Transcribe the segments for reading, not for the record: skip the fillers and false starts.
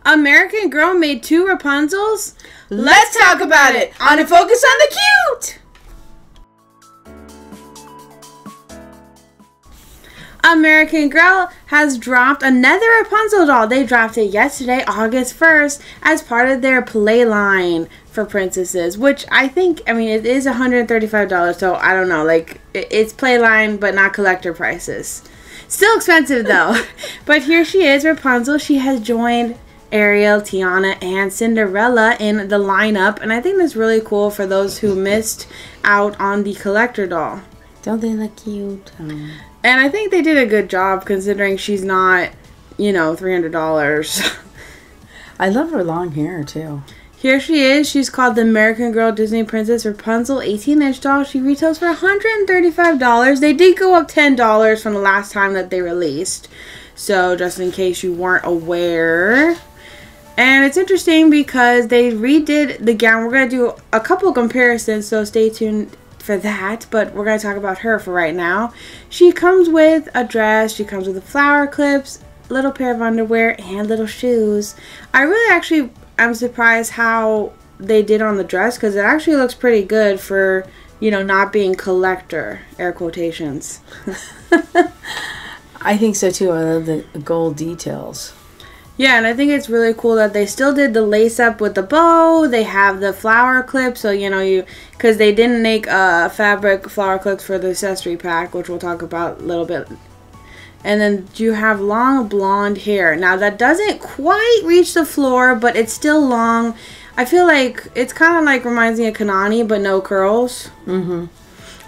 American Girl made 2 Rapunzels? Let's talk about it on a Focus on the Cute! American Girl has dropped another Rapunzel doll. They dropped it yesterday, August 1st, as part of their play line for princesses, which I think, I mean, it is $135, so I don't know, like, it's play line, but not collector prices. Still expensive, though. But here she is, Rapunzel. She has joined Ariel, Tiana, and Cinderella in the lineup, and I think that's really cool for those who missed out on the collector doll. Don't they look cute? And I think they did a good job considering she's not, you know, $300. I love her long hair, too. Here she is. She's called the American Girl Disney Princess Rapunzel 18-inch doll. She retails for $135. They did go up $10 from the last time that they released. So, just in case you weren't aware. And it's interesting because they redid the gown. We're going to do a couple comparisons, so stay tuned for that, but we're going to talk about her for right now. She comes with a dress, she comes with the flower clips, little pair of underwear, and little shoes. I really actually am surprised how they did on the dress because it actually looks pretty good for, you know, not being collector, air quotations. I think so too. I love the gold details. Yeah, and I think it's really cool that they still did the lace up with the bow. They have the flower clip, so you know because they didn't make fabric flower clips for the accessory pack, which we'll talk about a little bit. And then you have long blonde hair. Now that doesn't quite reach the floor, but it's still long. I feel like it's kind of like reminds me of Kanani, but no curls.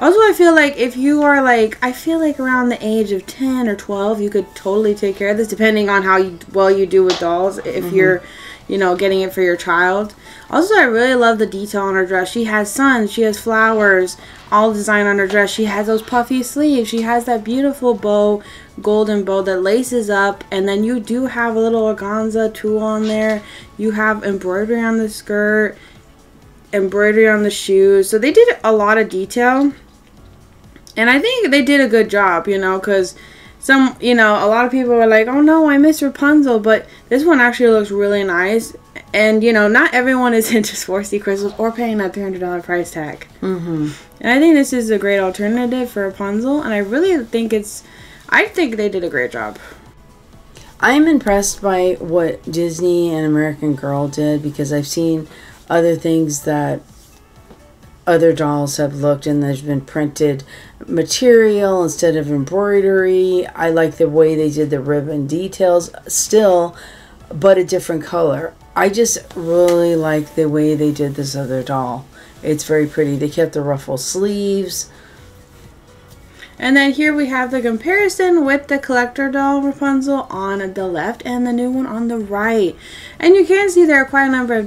Also, I feel like if you are like, I feel like around the age of 10 or 12, you could totally take care of this, depending on how well you do with dolls, if you're, you know, getting it for your child. Also, I really love the detail on her dress. She has suns, she has flowers, all designed on her dress. She has those puffy sleeves. She has that beautiful bow, golden bow that laces up, and then you do have a little organza tulle on there. You have embroidery on the skirt, embroidery on the shoes. So they did a lot of detail. And I think they did a good job, you know, because some, you know, a lot of people are like, oh no, I miss Rapunzel, but this one actually looks really nice. And, you know, not everyone is into Swarovski crystals or paying that $300 price tag. And I think this is a great alternative for Rapunzel, and I really think I think they did a great job. I'm impressed by what Disney and American Girl did because I've seen other things that other dolls have looked and there's been printed material instead of embroidery. I like the way they did the ribbon details still, but a different color. I just really like the way they did this other doll. It's very pretty. They kept the ruffled sleeves. And then here we have the comparison with the collector doll Rapunzel on the left and the new one on the right. And you can see there are quite a number of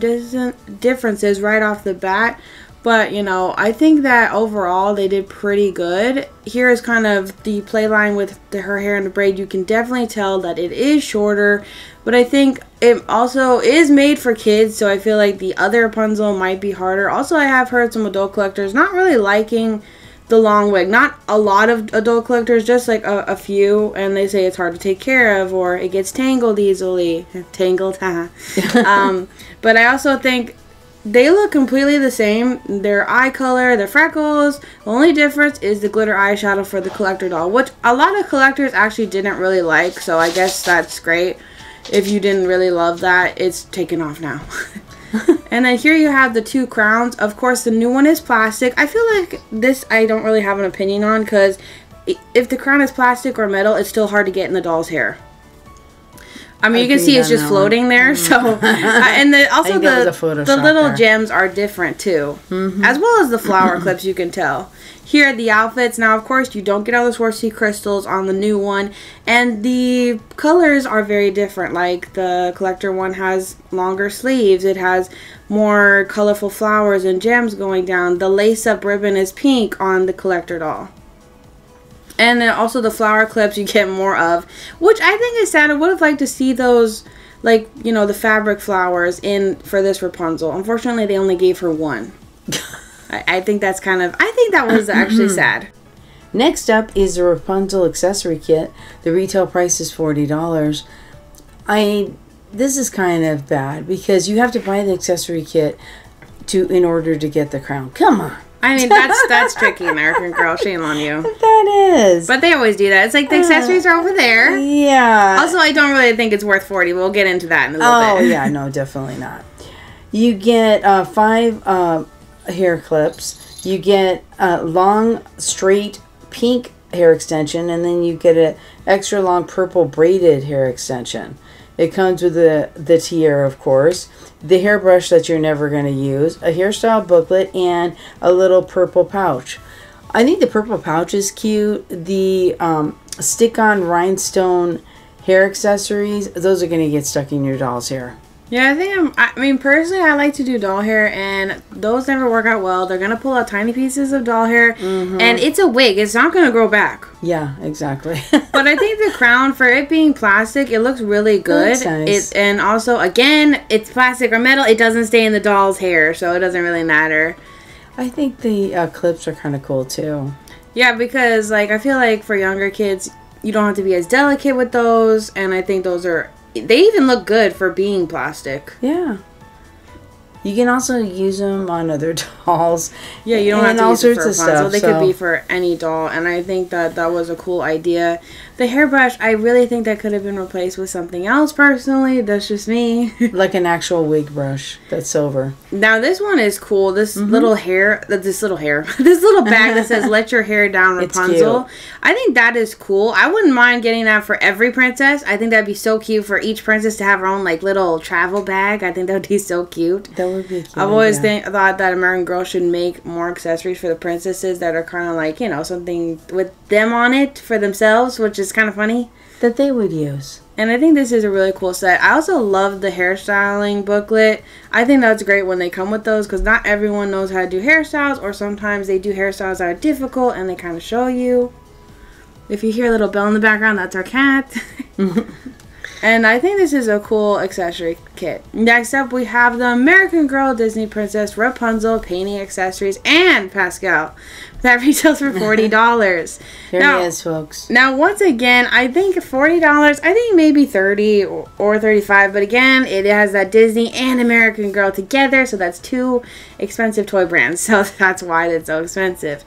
differences right off the bat. But, you know, I think that overall they did pretty good. Here is kind of the play line with her hair in the braid. You can definitely tell that it is shorter. But I think it also is made for kids. So I feel like the other Rapunzel might be harder. Also, I have heard some adult collectors not really liking the long wig. Not a lot of adult collectors, just like a few. And they say it's hard to take care of or it gets tangled easily. Tangled, haha. But I also think they look completely the same. Their eye color, their freckles. The only difference is the glitter eyeshadow for the collector doll, which a lot of collectors actually didn't really like. So I guess that's great. If you didn't really love that, it's taken off now. And then here you have the 2 crowns. Of course, the new one is plastic. I feel like this I don't really have an opinion on because if the crown is plastic or metal, it's still hard to get in the doll's hair. I mean, you can see it's just floating there. So, and also the little gems are different too, as well as the flower clips. You can tell. Here are the outfits. Now, of course, you don't get all the Swarovski crystals on the new one, and the colors are very different. Like the collector one has longer sleeves. It has more colorful flowers and gems going down. The lace-up ribbon is pink on the collector doll. And then also the flower clips you get more of, which I think is sad. I would have liked to see those, like, you know, the fabric flowers in for this Rapunzel. Unfortunately, they only gave her one. I think that's kind of, I think that was actually sad. Next up is the Rapunzel accessory kit. The retail price is $40. I this is kind of bad because you have to buy the accessory kit in order to get the crown. Come on. I mean, that's tricky, American Girl. Shame on you. That is. But they always do that. It's like the accessories are over there. Yeah. Also, I don't really think it's worth $40. We'll get into that in a little bit. Oh, yeah. No, definitely not. You get 5 hair clips. You get a long, straight, pink hair extension. And then you get an extra long purple braided hair extension. It comes with the tiara, of course, the hairbrush that you're never going to use, a hairstyle booklet, and a little purple pouch. I think the purple pouch is cute. The stick-on rhinestone hair accessories, those are going to get stuck in your doll's hair. Yeah, I mean, personally, I like to do doll hair, and those never work out well. They're going to pull out tiny pieces of doll hair, and it's a wig. It's not going to grow back. Yeah, exactly. But I think the crown, for it being plastic, it looks really good. Looks nice. And also, again, it's plastic or metal. It doesn't stay in the doll's hair, so it doesn't really matter. I think the clips are kind of cool, too. Yeah, because, like, I feel like for younger kids, you don't have to be as delicate with those, and I think those are... They even look good for being plastic. Yeah. You can also use them on other dolls. Yeah, you don't have to all use it sorts for of Rapunzel. stuff. They could be for any doll, and I think that was a cool idea. The hairbrush, I really think that could have been replaced with something else, personally. That's just me. Like an actual wig brush that's silver. Now, this one is cool. This little hair, this little bag that says, "Let your hair down, Rapunzel." I think that is cool. I wouldn't mind getting that for every princess. I think that'd be so cute for each princess to have her own, like, little travel bag. I think that would be so cute. That would be cute. I've always thought that American Girl should make more accessories for the princesses that are kind of like, you know, something with them on it for themselves, which is kind of funny. That they would use. And I think this is a really cool set. I also love the hairstyling booklet. I think that's great when they come with those because not everyone knows how to do hairstyles, or sometimes they do hairstyles that are difficult and they kind of show you. If you hear a little bell in the background, that's our cat. And I think this is a cool accessory kit. Next up, we have the American Girl Disney Princess Rapunzel painting accessories and Pascal. That retails for $40. There he is, folks. Now, once again, I think $40, I think maybe $30 or $35. But again, it has that Disney and American Girl together. So that's 2 expensive toy brands. So that's why it's so expensive.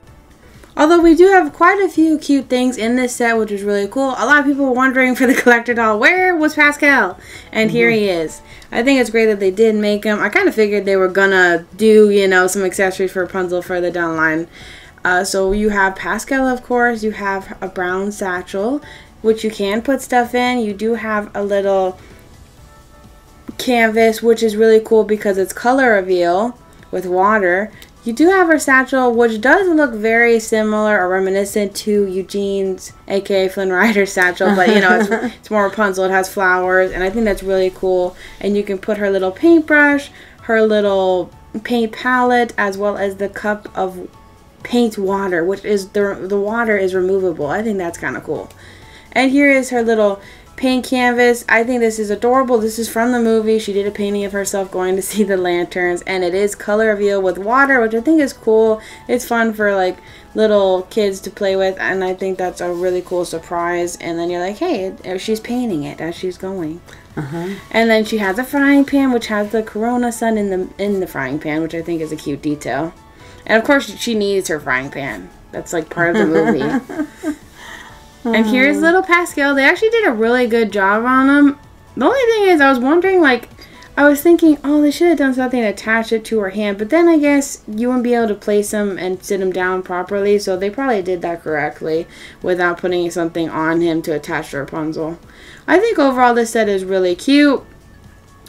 Although we do have quite a few cute things in this set, which is really cool. A lot of people were wondering for the collector doll, where was Pascal? And here he is. I think it's great that they did make him. I kind of figured they were gonna do, you know, some accessories for Rapunzel further down the line. So you have Pascal, of course. You have a brown satchel, which you can put stuff in. You do have a little canvas, which is really cool because it's color reveal with water. You do have her satchel, which does look very similar or reminiscent to Eugene's, aka Flynn Rider's satchel, but you know, it's more Rapunzel. It has flowers, and I think that's really cool. And you can put her little paintbrush, her little paint palette, as well as the cup of paint water, which is the water is removable. I think that's kind of cool. And here is her little paint canvas. I think this is adorable. This is from the movie. She did a painting of herself going to see the lanterns, and it is color reveal with water, which I think is cool. It's fun for like little kids to play with, and I think that's a really cool surprise. And then you're like, hey, she's painting it as she's going. And then she has a frying pan, which has the Corona sun in the frying pan, which I think is a cute detail. And of course, she needs her frying pan. That's like part of the movie. And here's little Pascal. They actually did a really good job on him. The only thing is, I was wondering, like, I was thinking, oh, they should have done something to attach it to her hand. But then I guess you wouldn't be able to place him and sit him down properly. So they probably did that correctly without putting something on him to attach to Rapunzel. I think overall this set is really cute.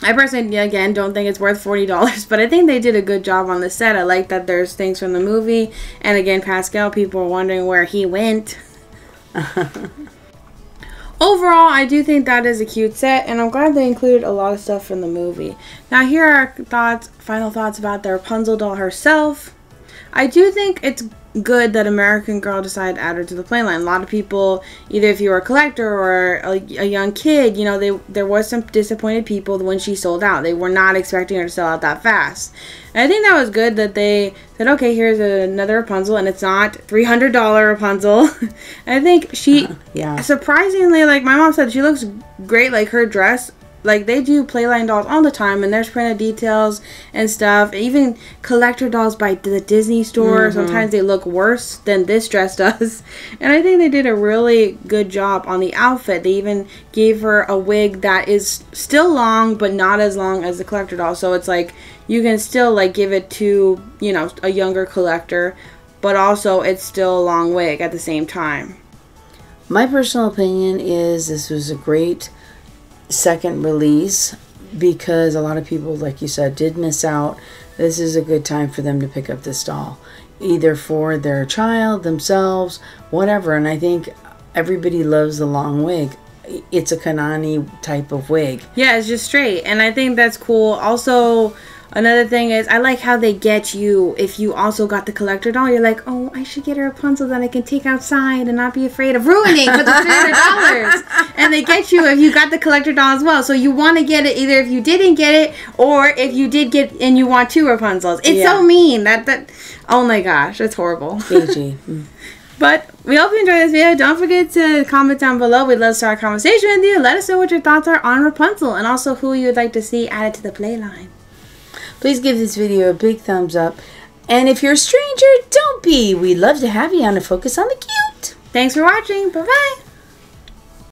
I personally, again, don't think it's worth $40, but I think they did a good job on the set. I like that there's things from the movie. And again, Pascal, people are wondering where he went. Overall, I do think that is a cute set, and I'm glad they included a lot of stuff from the movie. Now, here are our final thoughts about the Rapunzel doll herself. I do think it's good that American Girl decided to add her to the playline. A lot of people, either if you were a collector or a young kid, you know, there was some disappointed people when she sold out. They were not expecting her to sell out that fast. And I think that was good that they said, okay, here's another Rapunzel, and it's not $300 Rapunzel. I think she, surprisingly, like my mom said, she looks great. Like her dress like they do Playline dolls all the time, and there's printed details and stuff. Even collector dolls by the Disney store, sometimes they look worse than this dress does. And I think they did a really good job on the outfit. They even gave her a wig that is still long, but not as long as the collector doll. So it's like you can still like give it to, you know, a younger collector, but also it's still a long wig at the same time. My personal opinion is this was a great second release because a lot of people, like you said, did miss out. This is a good time for them to pick up this doll, either for their child, themselves, whatever. And I think everybody loves the long wig. It's a Kanani type of wig. Yeah, it's just straight. And I think that's cool. Also, another thing is, I like how they get you, if you also got the collector doll, you're like, oh, I should get a Rapunzel that I can take outside and not be afraid of ruining for the $300. And they get you if you got the collector doll as well. So you want to get it either if you didn't get it, or if you did get and you want 2 Rapunzels. It's so mean. That oh my gosh, it's horrible. AG. But we hope you enjoyed this video. Don't forget to comment down below. We'd love to start a conversation with you. Let us know what your thoughts are on Rapunzel, and also who you would like to see added to the playline. Please give this video a big thumbs up. And if you're a stranger, don't be. We'd love to have you on a Focus on the Cute. Thanks for watching. Bye-bye.